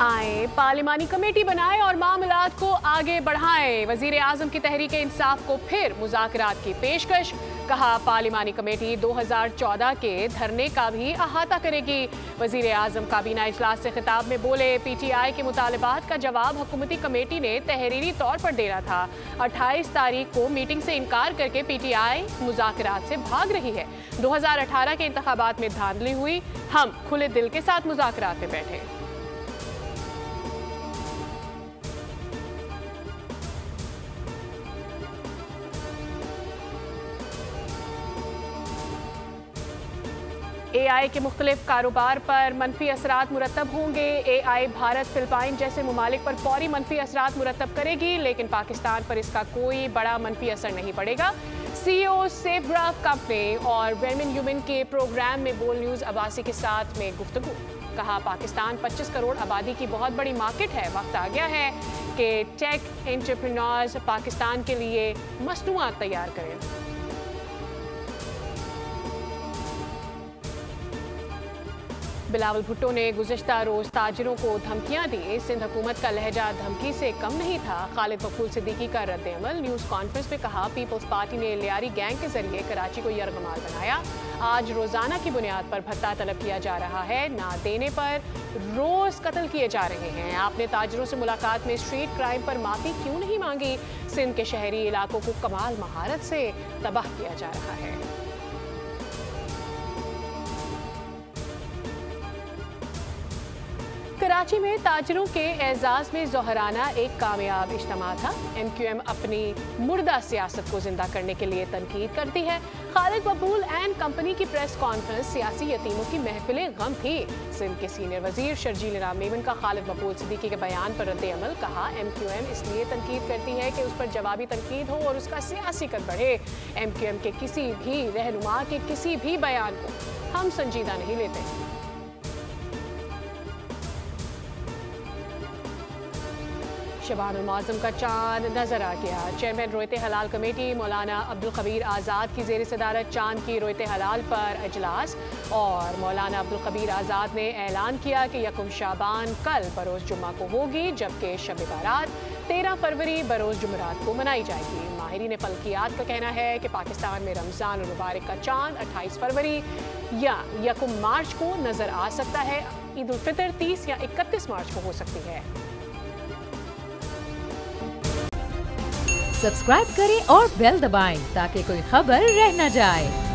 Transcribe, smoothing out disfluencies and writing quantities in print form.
आए पार्लिमानी कमेटी बनाएं और मामलात को आगे बढ़ाएं। वजीर आजम की तहरीक इंसाफ को फिर मुज़ाकरात की पेशकश। कहा पार्लिमानी कमेटी 2014 के धरने का भी अहाता करेगी। वजीर आजम काबीना इजलास से खिताब में बोले, PTI के मुतालबात का जवाब हुकूमती कमेटी ने तहरीरी तौर पर देना था। 28 तारीख को मीटिंग से इनकार करके PTI मुज़ाकरात से भाग रही है। 2018 के इंतखाबात में धांधली हुई, हम खुले दिल के साथ मुज़ाकरात में बैठे। AI के मुख्तलिफ कारोबार पर मनफी असरात मुरतब होंगे। AI भारत, फिलिपाइन जैसे ममालिक पर फौरी मनफी असरात मुरतब करेगी, लेकिन पाकिस्तान पर इसका कोई बड़ा मनफी असर नहीं पड़ेगा। CEO सेफग्राफ कंपनी और वेमेन ह्यूमन के प्रोग्राम में बोल न्यूज़ अब्बासी के साथ में गुफ्तगू। कहा पाकिस्तान 25 करोड़ आबादी की बहुत बड़ी मार्केट है। वक्त आ गया है कि टेक एंटरप्रेन्योर्स पाकिस्तान के लिए मसनूआत तैयार करें। बिलावल भुट्टो ने गुज़श्ता रोज़ ताजिरों को धमकियां दी। सिंध हुकूमत का लहजा धमकी से कम नहीं था। खालिद मकबूल सिद्दीकी का रद्द-ए-अमल। न्यूज़ कॉन्फ्रेंस में कहा पीपल्स पार्टी ने लियारी गैंग के जरिए कराची को यरगमाल बनाया। आज रोज़ाना की बुनियाद पर भत्ता तलब किया जा रहा है, ना देने पर रोज़ कत्ल किए जा रहे हैं। आपने ताजिरों से मुलाकात में स्ट्रीट क्राइम पर माफ़ी क्यों नहीं मांगी? सिंध के शहरी इलाकों को कमाल महारत से तबाह किया जा रहा है। कराची में ताजिरों के एजाज में ज़ोहराना एक कामयाब इज्तिमा था। MQM अपनी मुर्दा सियासत को जिंदा करने के लिए तनकीद करती है। खालिद मकबूल एंड कंपनी की प्रेस कॉन्फ्रेंस सियासी यतीमों की महफिल गम थी। सिंध के सीनियर वजीर शर्जील इनाम मेमन का खालिद मकबूल सिद्दीकी के बयान पर रद्द-ए-अमल। कहा MQM इसलिए तनकीद करती है कि उस पर जवाबी तनकीद हो और उसका सियासी कद बढ़े। MQM के किसी भी रहनुमा के किसी भी बयान को हम संजीदा नहीं लेते। शबानुल-ए-आज़म का चांद नजर आ गया। चेयरमैन रोयते हलाल कमेटी मौलाना अब्दुल खबीर आज़ाद की ज़ेर सदारत चांद की रोयते हलाल पर इजलास। और मौलाना अब्दुल खबीर आज़ाद ने ऐलान किया कि यकम शाबान कल बरोज़ जुम्मा को होगी, जबकि शब बारात 13 फरवरी बरोज़ जुमरात को मनाई जाएगी। माहिरीन फल्कियात का कहना है कि पाकिस्तान में रमज़ान मुबारक का चांद 28 फरवरी या यकम मार्च को नजर आ सकता है। ईद उल फितर 30 या 31 मार्च को हो सकती है। सब्सक्राइब करें और बेल दबाएं ताकि कोई खबर रह न जाए।